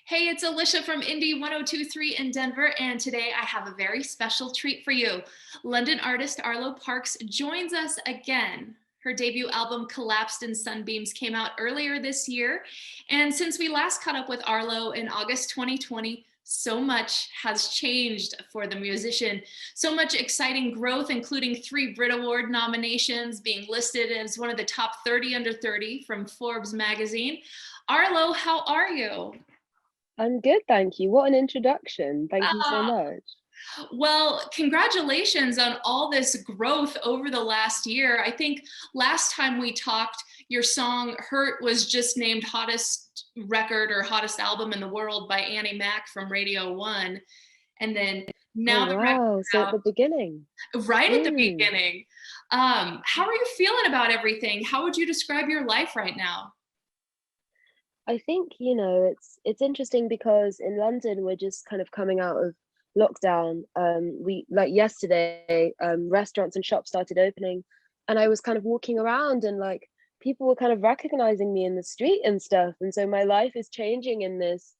Hey, it's Alicia from Indie 1023 in Denver, and today I have a very special treat for you. London artist Arlo Parks joins us again. Her debut album, Collapsed in Sunbeams, came out earlier this year. And since we last caught up with Arlo in August 2020, so much has changed for the musician. So much exciting growth, including 3 Brit Award nominations, being listed as one of the top 30 under 30 from Forbes magazine. Arlo, how are you? I'm good, thank you. What an introduction. Thank you so much. Well, congratulations on all this growth over the last year. I think last time we talked, your song Hurt was just named hottest record or hottest album in the world by Annie Mac from Radio 1. And then Oh, now the record's wow. So at out the beginning. right at the Mm. beginning. How are you feeling about everything? How would you describe your life right now? I think, it's interesting because in London we're just kind of coming out of lockdown. We like yesterday, restaurants and shops started opening, and I was kind of walking around and like people were kind of recognizing me in the street and stuff. And so my life is changing in this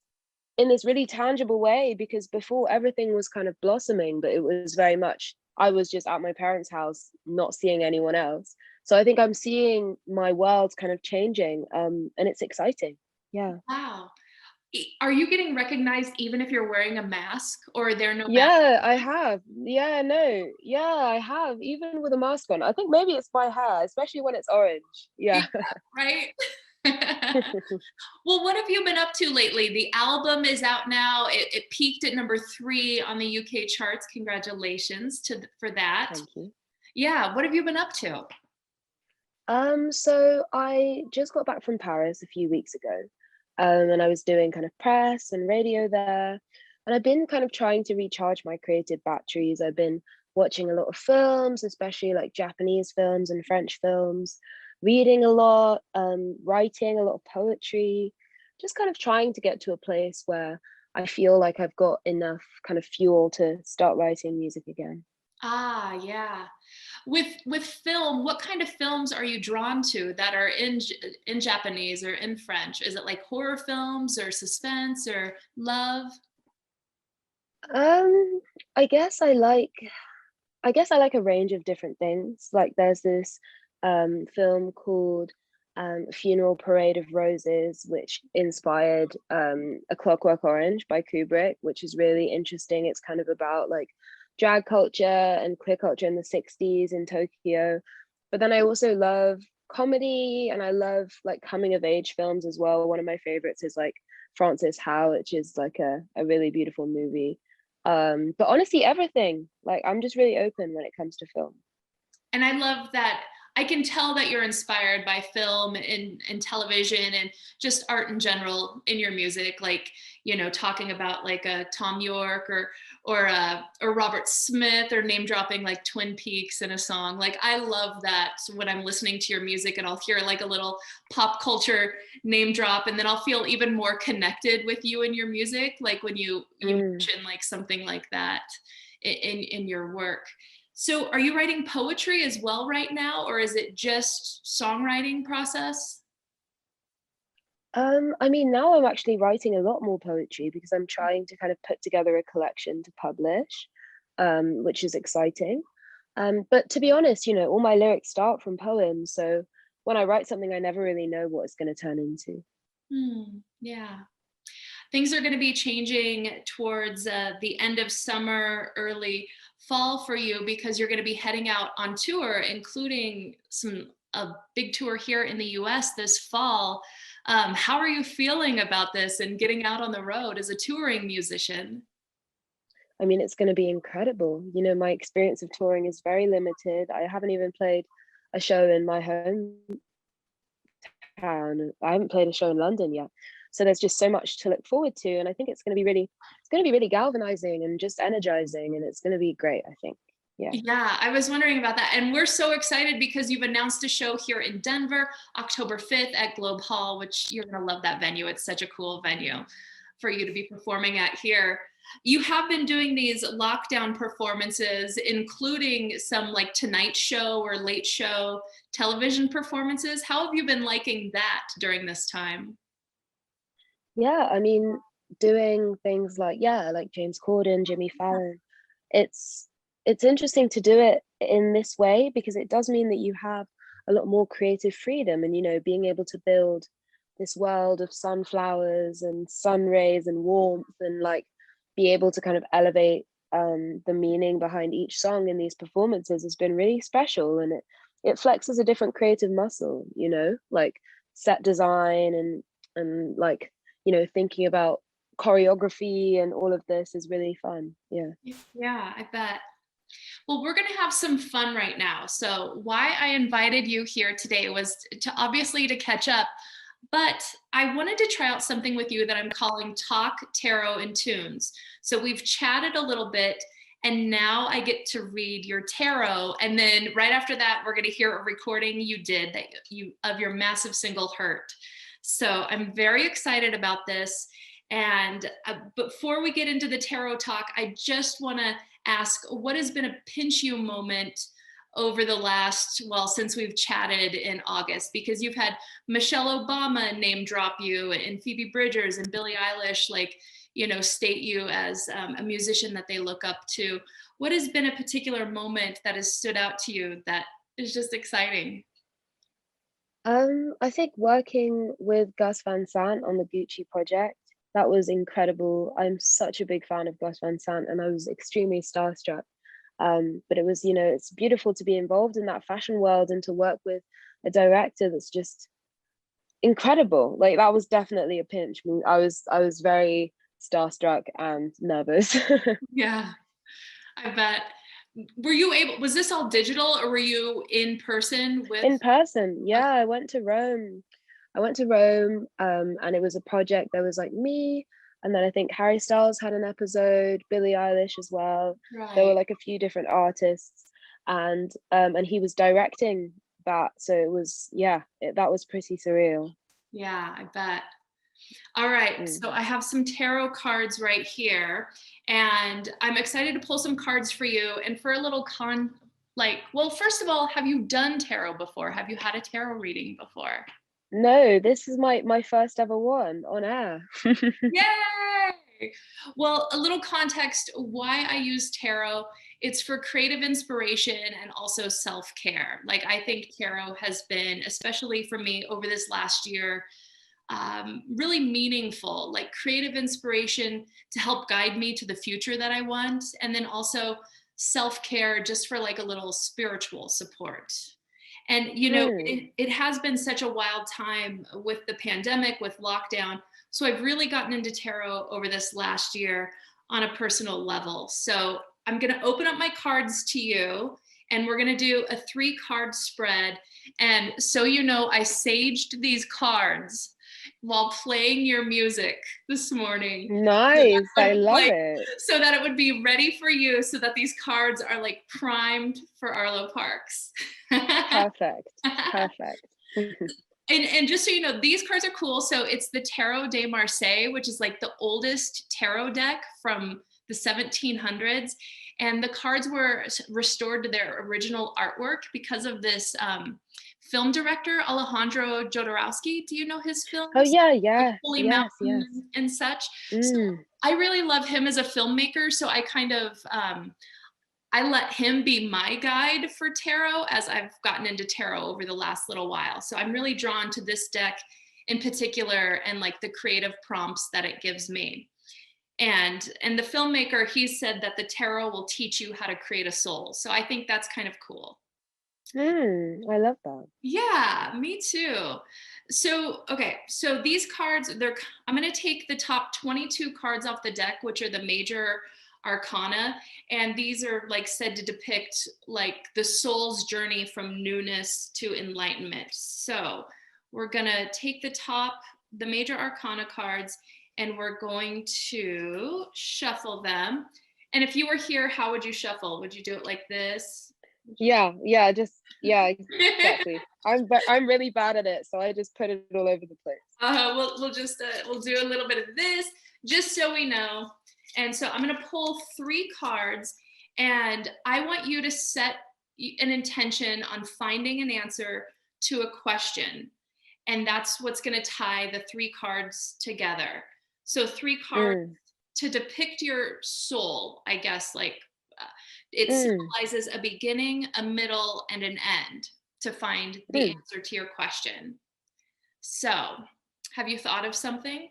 really tangible way, because before everything was kind of blossoming, but it was very much I was just at my parents' house, not seeing anyone else. So I think I'm seeing my world kind of changing, and it's exciting. Yeah. Wow. Are you getting recognized even if you're wearing a mask, or are there no masks? Yeah, I have. Yeah, no. Yeah, I have. Even with a mask on. I think maybe it's my hair, especially when it's orange. Yeah, Yeah. right? Well, what have you been up to lately? The album is out now. It peaked at number 3 on the UK charts. Congratulations for that. Thank you. Yeah, what have you been up to? So I just got back from Paris a few weeks ago, and I was doing kind of press and radio there. And I've been kind of trying to recharge my creative batteries. I've been watching a lot of films, especially like Japanese films and French films, reading a lot, writing a lot of poetry, just kind of trying to get to a place where I feel like I've got enough kind of fuel to start writing music again. Ah, yeah. With film, what kind of films are you drawn to that are in Japanese or in French? Is it like horror films or suspense or love? Um, I guess I like a range of different things. Like there's this film called Funeral Parade of Roses, which inspired A Clockwork Orange by Kubrick, which is really interesting. It's kind of about like drag culture and queer culture in the 60s in Tokyo. But then I also love comedy, and I love like coming of age films as well. One of my favorites is like Frances Ha, which is like a really beautiful movie. But honestly, everything. Like I'm just really open when it comes to film. And I love that. I can tell that you're inspired by film and television and just art in general in your music, like, talking about like a Tom York or Robert Smith, or name dropping like Twin Peaks in a song. Like I love that when I'm listening to your music and I'll hear like a little pop culture name drop, and then I'll feel even more connected with you and your music, like when you Mm. mention like something like that in your work. So are you writing poetry as well right now, or is it just songwriting process? I mean, now I'm actually writing a lot more poetry because I'm trying to kind of put together a collection to publish, which is exciting. But to be honest, all my lyrics start from poems. So when I write something, I never really know what it's going to turn into. Yeah. Things are going to be changing towards the end of summer, early fall for you, because you're going to be heading out on tour, including a big tour here in the US this fall. How are you feeling about this and getting out on the road as a touring musician? I mean, it's going to be incredible. My experience of touring is very limited. I haven't even played a show in my hometown. I haven't played a show in London yet. So there's just so much to look forward to. And I think it's going to be really galvanizing and just energizing. And it's going to be great, I think. Yeah. Yeah, I was wondering about that. And we're so excited because you've announced a show here in Denver, October 5th at Globe Hall, which you're going to love that venue. It's such a cool venue for you to be performing at here. You have been doing these lockdown performances, including some like Tonight Show or Late Show television performances. How have you been liking that during this time? Yeah. I mean, doing things like, yeah, like James Corden, Jimmy Fallon, it's it's interesting to do it in this way because it does mean that you have a lot more creative freedom, and being able to build this world of sunflowers and sun rays and warmth, and like be able to kind of elevate the meaning behind each song in these performances has been really special, and it flexes a different creative muscle, like set design and like thinking about choreography and all of this is really fun. Yeah. Yeah, I bet. Well, we're going to have some fun right now. So, why I invited you here today was to obviously to catch up, but I wanted to try out something with you that I'm calling Talk Tarot and Tunes. So, we've chatted a little bit, and now I get to read your tarot, and then right after that, we're going to hear a recording you did that you of your massive single Hurt. So, I'm very excited about this. And before we get into the tarot talk, I just want to ask what has been a pinch you moment over the last, well, since we've chatted in August, because you've had Michelle Obama name drop you and Phoebe Bridgers and Billie Eilish, like, state you as a musician that they look up to. What has been a particular moment that has stood out to you that is just exciting? I think working with Gus Van Sant on the Gucci project, that was incredible. I'm such a big fan of Gus Van Sant, and I was extremely starstruck. But it was, it's beautiful to be involved in that fashion world and to work with a director that's just incredible. Like that was definitely a pinch. I mean, I was very starstruck and nervous. Yeah, I bet. Was this all digital or were you in person with? In person, yeah, I went to Rome. And it was a project. There was like me, and then I think Harry Styles had an episode, Billie Eilish as well. There were Right. like a few different artists, and he was directing that. So it was, yeah, that was pretty surreal. Yeah, I bet. All right, Mm. so I have some tarot cards right here, and I'm excited to pull some cards for you. And for a little well, first of all, have you done tarot before? Have you had a tarot reading before? No, this is my first ever one on air. Yay! Well, a little context why I use tarot. It's for creative inspiration and also self care. Like, I think tarot has been, especially for me over this last year, really meaningful, like creative inspiration to help guide me to the future that I want. And then also self care just for like a little spiritual support. And, Mm. it has been such a wild time with the pandemic, with lockdown. So I've really gotten into tarot over this last year on a personal level. So I'm going to open up my cards to you, and we're going to do a 3-card spread. And so, I saged these cards while playing your music this morning. So that Nice, I would, love like, it. so that it would be ready for you, so that these cards are like primed for Arlo Parks. Perfect, perfect. And just so you know, these cards are cool. So it's the Tarot de Marseille, which is like the oldest tarot deck from the 1700s. And the cards were restored to their original artwork because of this film director, Alejandro Jodorowsky. Do you know his Oh films? yeah, Like yes, Holy yes, Mountain yes. and such. So Mm. I really love him as a filmmaker. So I kind of I let him be my guide for tarot as I've gotten into tarot over the last little while. So I'm really drawn to this deck in particular and like the creative prompts that it gives me. And the filmmaker, he said that the tarot will teach you how to create a soul. So I think that's kind of cool. I love that. Yeah, me too. So, okay, so these cards, I'm going to take the top 22 cards off the deck, which are the major arcana, and these are like said to depict like the soul's journey from newness to enlightenment. So, we're going to take the major arcana cards, and we're going to shuffle them. And if you were here, how would you shuffle? Would you do it like this? Yeah, just yeah, exactly. I'm really bad at it, so I just put it all over the place. We'll do a little bit of this just so we know. And so I'm going to pull 3 cards, and I want you to set an intention on finding an answer to a question, and that's what's going to tie the 3 cards together. So 3 cards Mm, to depict your soul, I guess, like it mm, symbolizes a beginning, a middle, and an end to find the mm. answer to your question. So, have you thought of something?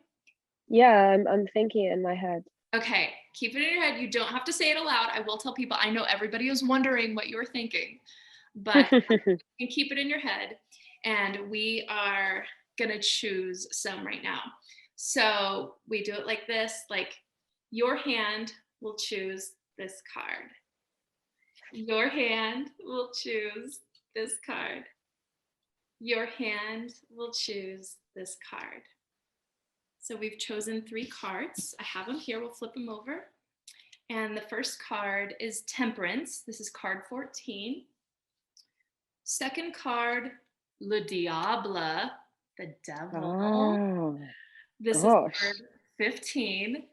Yeah, I'm thinking it in my head. Okay, keep it in your head. You don't have to say it aloud. I will tell people. I know everybody is wondering what you're thinking, but you can keep it in your head. And we are gonna choose some right now. So we do it like this, like your hand will choose this card. Your hand will choose this card. Your hand will choose this card. So we've chosen 3 cards. I have them here. We'll flip them over. And the first card is Temperance. This is card 14. Second card, Le Diable, the devil. Oh, This is gosh. card 15.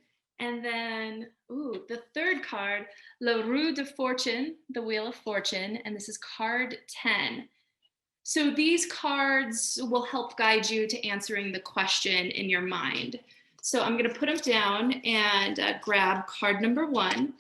And then, ooh, the third card, Le Roue de Fortune, the Wheel of Fortune. And this is card 10. So these cards will help guide you to answering the question in your mind. So I'm going to put them down and grab card number 1,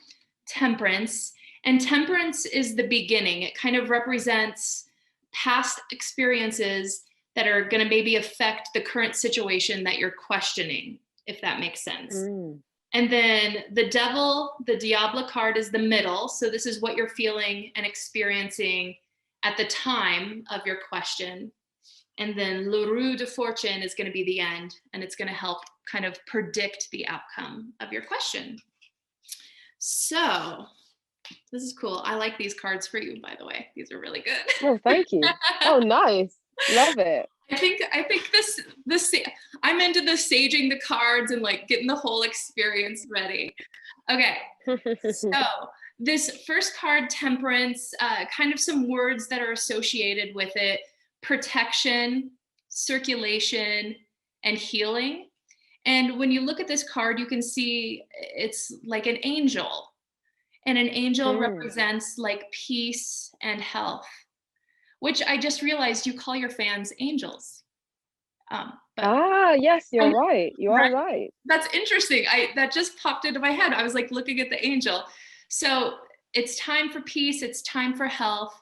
Temperance. And Temperance is the beginning. It kind of represents past experiences that are going to maybe affect the current situation that you're questioning, if that makes sense. Mm, And then the devil, the Diablo card is the middle. So this is what you're feeling and experiencing at the time of your question. And then Le Roue de Fortune is going to be the end, and it's going to help kind of predict the outcome of your question. So this is cool. I like these cards for you, by the way. These are really oh, good. thank you. Oh, nice. Love it. I think this I'm into the saging the cards and like getting the whole experience ready. Okay, so this first card, Temperance, kind of some words that are associated with it: protection, circulation, and healing. And when you look at this card, you can see it's like an angel, and an angel Mm. represents like peace and health, which I just realized you call your fans angels. But Ah, yes, you're um, right. You are right, right. that's interesting. I that just popped into my head. I was like looking at the angel. So it's time for peace. It's time for health.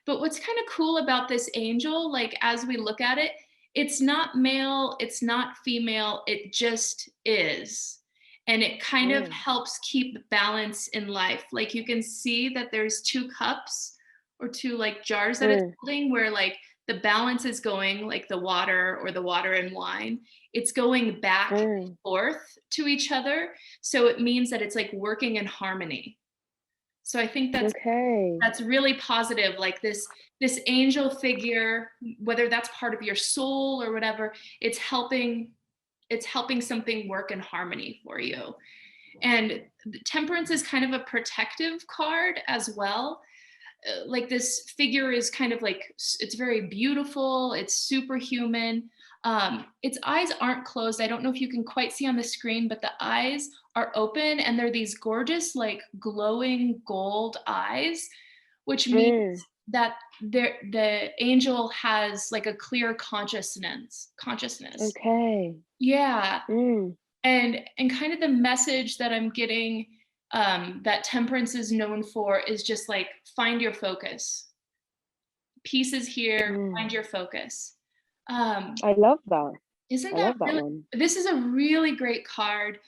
But what's kind of cool about this angel, like as we look at it, it's not male, it's not female, it just is. And it kind of Mm, helps keep balance in life. Like you can see that there's 2 cups or 2 like jars that it's mm, holding where like the balance is going like the water or the water and wine. It's going back and mm. forth to each other. So it means that it's like working in harmony. So I think Okay. that's really positive, like this angel figure, whether that's part of your soul or whatever, it's helping something work in harmony for you. And Temperance is kind of a protective card as well. Like this figure is kind of like it's very beautiful, it's superhuman. Its eyes aren't closed. I don't know if you can quite see on the screen, but the eyes are open and they're these gorgeous like glowing gold eyes, which means Mm, that the angel has like a clear consciousness. okay. Yeah. Mm, And kind of the message that I'm getting, that Temperance is known for is just like find your focus. Peace is here, mm. find your focus. Um, I love that. isn't I that love that really, one. this is a really great card.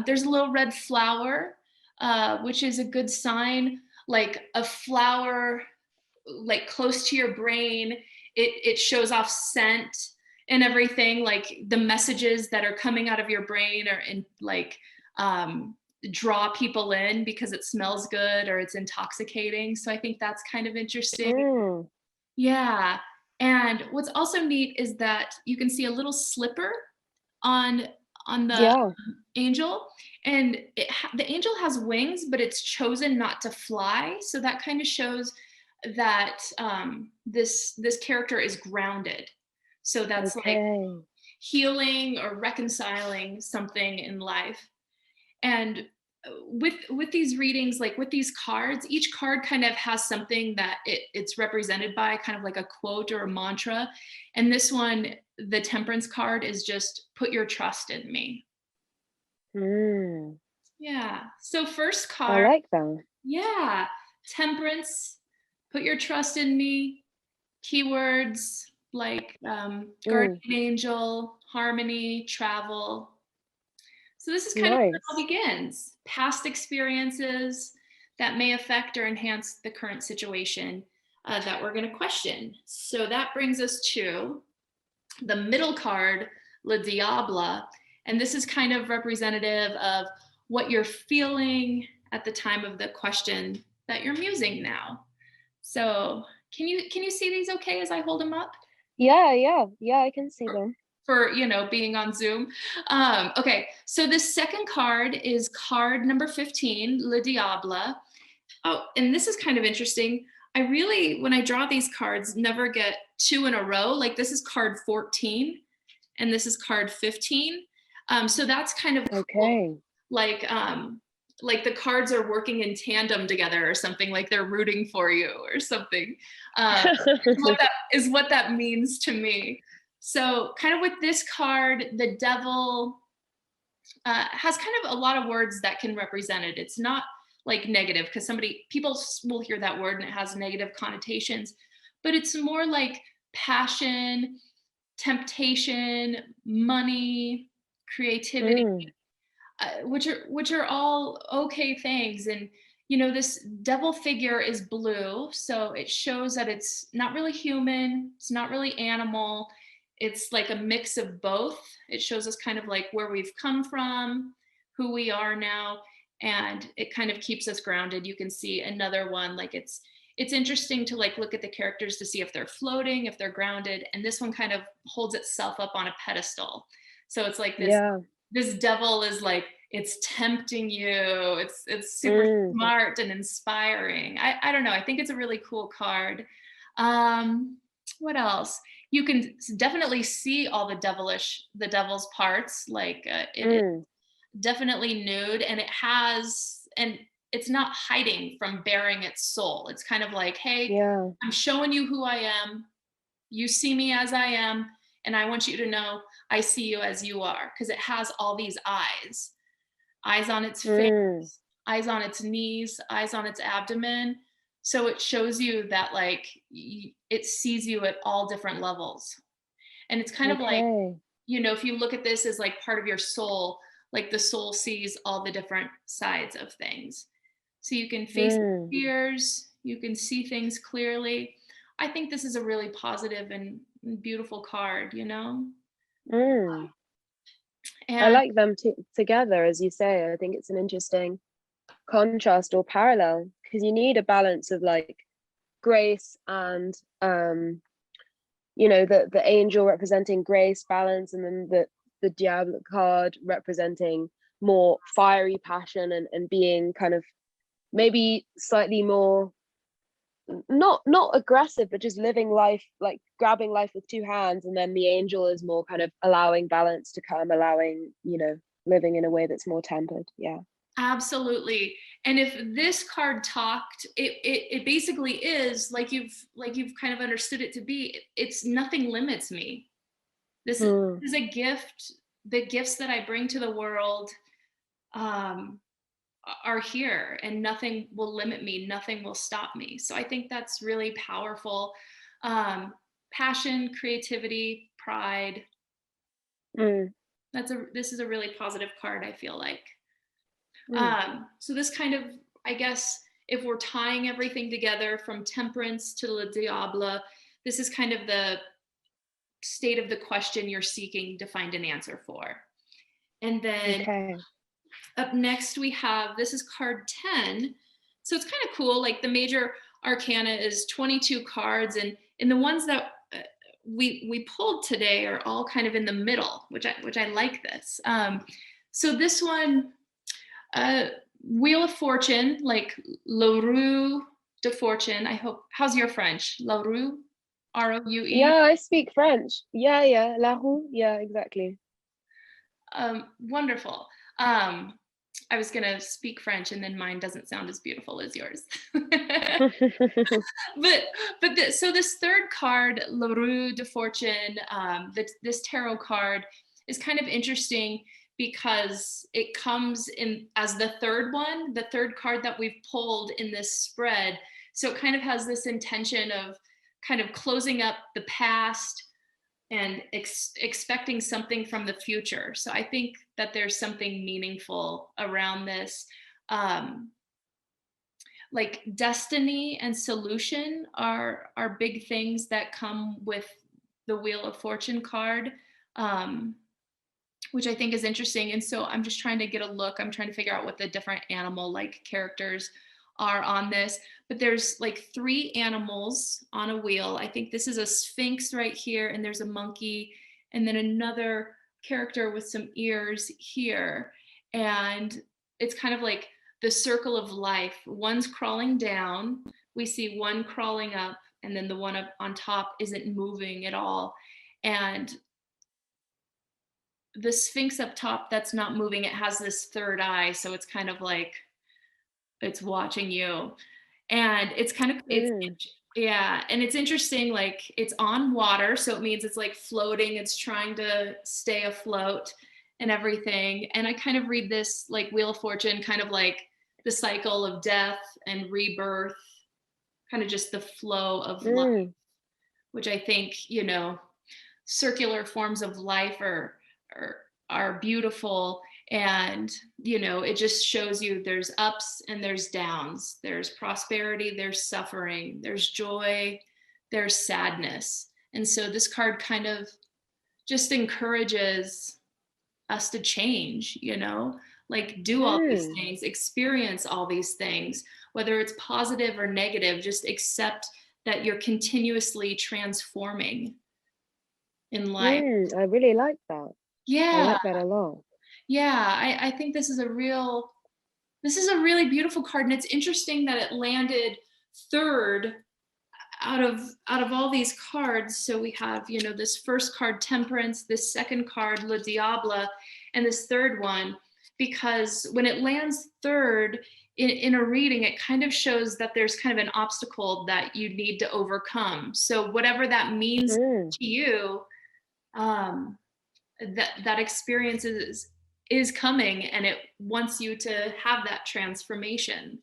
There's a little red flower, which is a good sign, like a flower like close to your brain. It shows off scent and everything, like the messages that are coming out of your brain are in like draw people in because it smells good or it's intoxicating. So I think that's kind of interesting. Mm, Yeah. And what's also neat is that you can see a little slipper on the yeah. angel, and the angel has wings, but it's chosen not to fly. So that kind of shows that this character is grounded. So that's like Okay. healing or reconciling something in life. And with these readings, like with these cards, each card kind of has something that it's represented by, kind of like a quote or a mantra. And this one, the Temperance card, is just put your trust in me. Mm. Yeah. So first I card, like that. yeah, temperance, put your trust in me. Keywords like Mm. guardian angel, harmony, travel. So this is kind of where it all Nice. begins. Past experiences that may affect or enhance the current situation that we're going to question. So that brings us to the middle card, Le Diable. And this is kind of representative of what you're feeling at the time of the question that you're musing now. So can you see these okay as I hold them up? Yeah, yeah, yeah, I can see them. For being on Zoom. Okay, so the second card is card number 15, Le Diable. Oh, and this is kind of interesting. I really, when I draw these cards, never get two in a row. Like this is card 14 and this is card 15. So that's kind of cool. Okay. Like like the cards are working in tandem together or something, like they're rooting for you or something. Is what that means to me. So kind of with this card, the devil has kind of a lot of words that can represent it. It's not like negative because people will hear that word and it has negative connotations, but it's more like passion, temptation, money, creativity, Mm. which are all okay things. And this devil figure is blue, so it shows that it's not really human, it's not really animal, it's like a mix of both. It shows us kind of like where we've come from, who we are now, and it kind of keeps us grounded. You can see another one, like it's interesting to like look at the characters to see if they're floating, if they're grounded, and this one kind of holds itself up on a pedestal. So it's like Yeah. this devil is like, it's tempting you, it's super Mm. smart and inspiring. I don't know, I think it's a really cool card. um what else? You can definitely see all the devil's parts, like it Mm. definitely nude, and it's not hiding from bearing its soul. It's kind of like, hey, Yeah. I'm showing you who I am. You see me as I am, and I want you to know I see you as you are, because it has all these eyes on its face, Mm. eyes on its knees, eyes on its abdomen. So it shows you that like it sees you at all different levels. And it's kind of like, Okay. if you look at this as like part of your soul, like the soul sees all the different sides of things. So you can face Mm. fears, you can see things clearly. I think this is a really positive and beautiful card. Mm. I And like them together, as you say. I think it's an interesting contrast or parallel because you need a balance of like grace and the angel representing grace, balance, and then the diable card representing more fiery passion and being kind of maybe slightly more not aggressive, but just living life, like grabbing life with two hands. And then the angel is more kind of allowing balance to come, allowing living in a way that's more tempered. Yeah. absolutely. And if this card talked, it basically is like you've kind of understood it to be. It's nothing limits me. This Mm. is a gift. The gifts that I bring to the world um, are here, and nothing will limit me. Nothing will stop me. So I think that's really powerful. Um, Passion, creativity, pride. Mm. This is a really positive card, I feel like. Mm. So this kind of, I guess, if we're tying everything together from temperance to Le Diable, this is kind of the state of the question you're seeking to find an answer for. And then Okay. up next we have, this is card 10. So it's kind of cool. Like the major arcana is 22 cards, and the ones that we pulled today are all kind of in the middle, which I like this. So this one, uh, Wheel of Fortune, like La Roue de Fortune. I hope. How's your French? La Roue, Roue. Yeah, I speak French. Yeah, yeah. La roue. Yeah, exactly. Wonderful. Um, I was gonna speak French, and then mine doesn't sound as beautiful as yours. So this third card, La Roue de Fortune, this tarot card is kind of interesting because it comes in as the third one, the third card that we've pulled in this spread. So it kind of has this intention of kind of closing up the past and expecting something from the future. So I think that there's something meaningful around this. Um, like destiny and solution are big things that come with the Wheel of Fortune card, um, which I think is interesting. And so I'm just trying to get a look. I'm trying to figure out what the different animal like characters are on this. But there's like 3 animals on a wheel. I think this is a sphinx right here, and there's a monkey, and then another character with some ears here. And it's kind of like the circle of life. One's crawling down, we see one crawling up, and then the one up on top isn't moving at all. And the sphinx up top that's not moving, it has this third eye, so it's kind of like it's watching you. And it's kind of Mm. yeah, and it's interesting, like it's on water, so it means it's like floating, it's trying to stay afloat and everything. And I kind of read this like Wheel of Fortune, kind of like the cycle of death and rebirth, kind of just the flow of life, Mm. which I think, you know, circular forms of life are are beautiful. And you know, it just shows you there's ups and there's downs, there's prosperity, there's suffering, there's joy, there's sadness. And so this card kind of just encourages us to change, you know, like do all these Mm. things, experience all these things, whether it's positive or negative, just accept that you're continuously transforming in life. I really like that. I Yeah. like that a lot. Yeah, I think this is a really beautiful card, and it's interesting that it landed third out of all these cards. So we have, you know, this first card, Temperance, this second card, Le Diable, and this third one, because when it lands third in a reading, it kind of shows that there's kind of an obstacle that you need to overcome. So whatever that means Mm. to you, um, that experience is coming, and it wants you to have that transformation.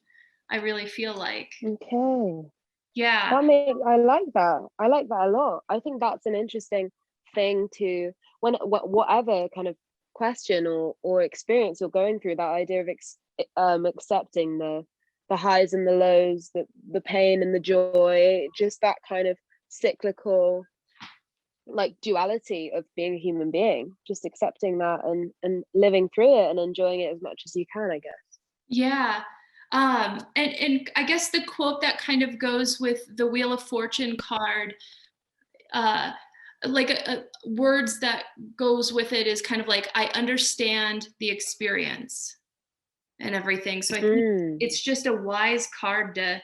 I really feel like, Okay. yeah, I like that. I like that a lot. I think that's an interesting thing to whatever kind of question or experience you're going through, that idea of accepting the highs and the lows, the pain and the joy, just that kind of cyclical like duality of being a human being, just accepting that and living through it and enjoying it as much as you can, I guess. yeah. And I guess the quote that kind of goes with the Wheel of Fortune card, uh, like words that goes with it is kind of like, I understand the experience and everything. So I think Mm. it's just a wise card to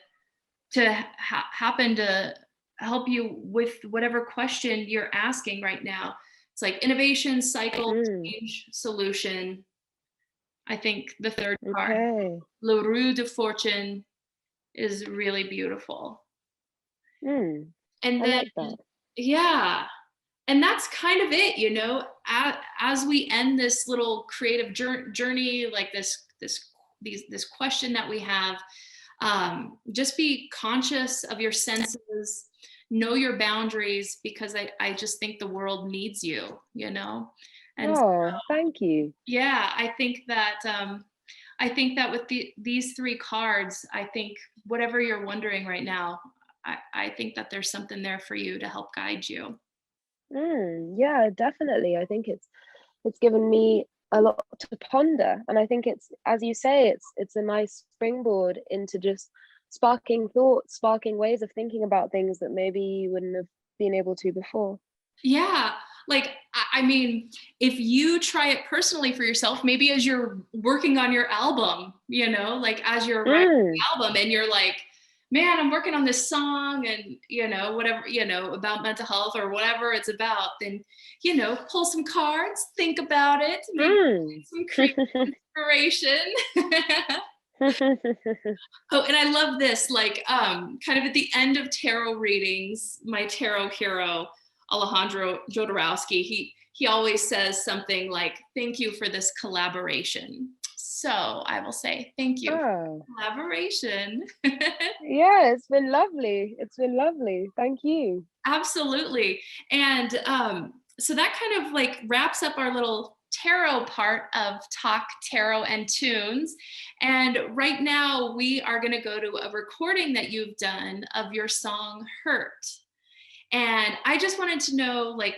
happen to help you with whatever question you're asking right now. It's like innovation, cycle, Mm. change, solution. I think the third card, Okay. Le Roue de Fortune, is really beautiful. Mm. And I then, like that. yeah, and that's kind of it, you know, as we end this little creative journey, like this question that we have, just be conscious of your senses, know your boundaries, because I just think the world needs you, you know. And Oh, thank you. yeah, I think that with these 3 cards, I think whatever you're wondering right now, I think that there's something there for you to help guide you. Yeah, definitely. I think it's given me a lot to ponder, and I think it's, as you say, it's a nice springboard into just sparking thoughts, sparking ways of thinking about things that maybe you wouldn't have been able to before. Yeah, like I mean, if you try it personally for yourself, maybe as you're working on your album, you know, like as you're writing Mm. the album and you're like, man, I'm working on this song, and you know, whatever, you know, about mental health or whatever it's about, then you know, pull some cards, think about it, maybe Mm. some creative inspiration. Oh, and I love this, like, kind of at the end of tarot readings, my tarot hero, Alejandro Jodorowsky, he always says something like, "Thank you for this collaboration." So I will say thank you for Oh, collaboration. yeah, it's been lovely. It's been lovely. Thank you. Absolutely. And so that kind of like wraps up our little tarot part of talk, tarot, and tunes. And right now, we are going to go to a recording that you've done of your song Hurt. And I just wanted to know, like,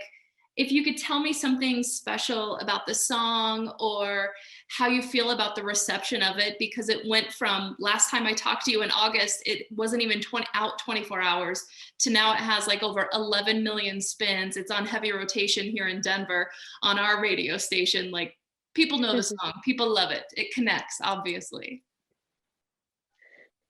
if you could tell me something special about the song or how you feel about the reception of it, because it went from last time I talked to you in August, it wasn't even 24 hours, to now it has like over 11 million spins. It's on heavy rotation here in Denver on our radio station. Like, people know the song, people love it. It connects, obviously.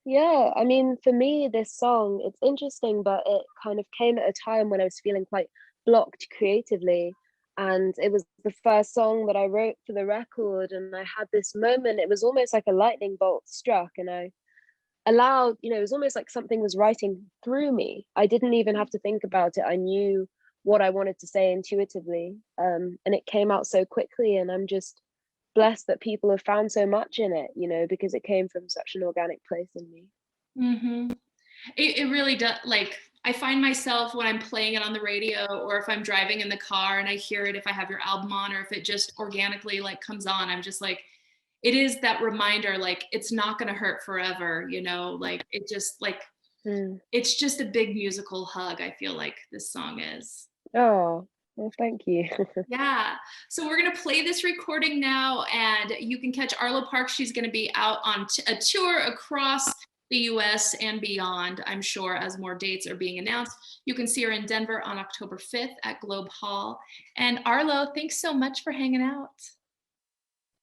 Yeah, I mean, for me, this song, it's interesting, but it kind of came at a time when I was feeling quite blocked creatively. And it was the first song that I wrote for the record. And I had this moment, it was almost like a lightning bolt struck. And I allowed, it was almost like something was writing through me. I didn't even have to think about it. I knew what I wanted to say intuitively. And it came out so quickly. And I'm just blessed that people have found so much in it, because it came from such an organic place in me. Hmm. It really does. Like, I find myself when I'm playing it on the radio or if I'm driving in the car and I hear it, if I have your album on or if it just organically like comes on, I'm just like, it is that reminder, like, it's not going to hurt forever, like it just like, Mm. it's just a big musical hug. I feel like this song is. Oh, well, thank you. Yeah. So we're going to play this recording now, and you can catch Arlo Parks. She's going to be out on a tour across the US and beyond, I'm sure, as more dates are being announced. You can see her in Denver on October 5th at Globe Hall. And Arlo, thanks so much for hanging out.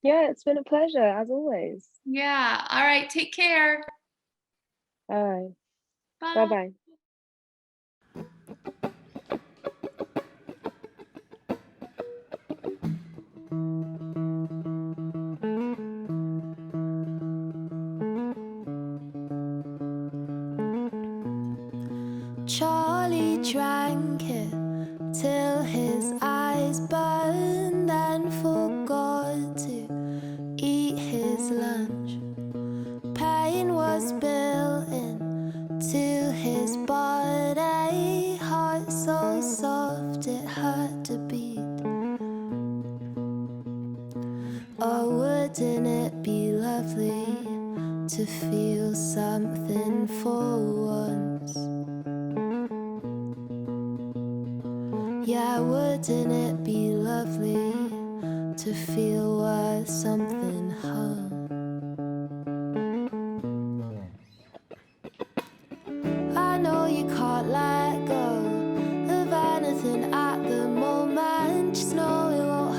Yeah, it's been a pleasure as always. Yeah. All right. Take care. All right. Bye Bye. bye. Charlie drank it till his eyes burned and forgot to eat his lunch. Pain was built into his body, heart so soft it had to beat. Oh, wouldn't it be lovely to feel something for once? Yeah, wouldn't it be lovely to feel worth something, huh? I know you can't let go of anything at the moment. Just know it won't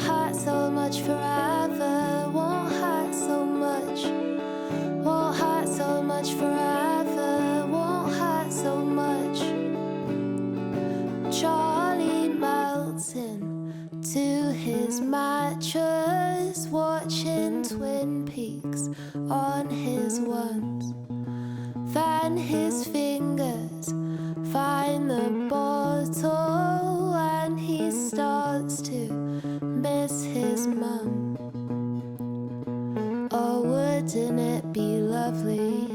hurt so much forever. Won't hurt so much forever. Won't hurt so much. Charlie melting to his mattress, watching Twin Peaks on his ones. Then his fingers find the bottle and he starts to miss his mum. Oh, wouldn't it be lovely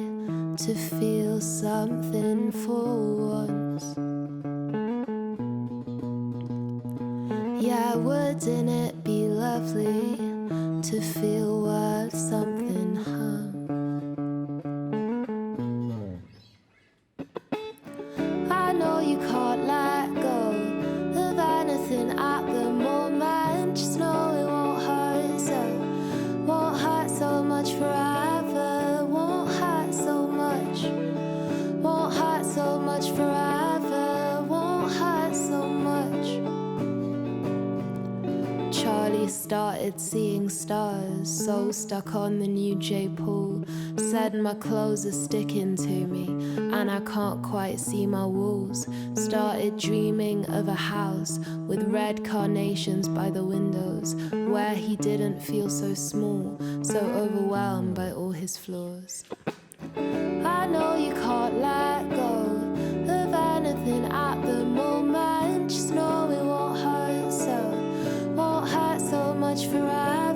to feel something for once? Yeah, wouldn't it be lovely to feel worth something, huh? I know you can't let go of anything at the moment. Just know it won't hurt so much forever. Won't hurt so much forever. Won't hurt so much. Charlie started seeing stars, so stuck on the new J. Paul. Said my clothes are sticking to me, and I can't quite see my walls. Started dreaming of a house with red carnations by the windows, where he didn't feel so small, so overwhelmed by all his flaws. I know you can't let go of anything at the moment. Just know it much for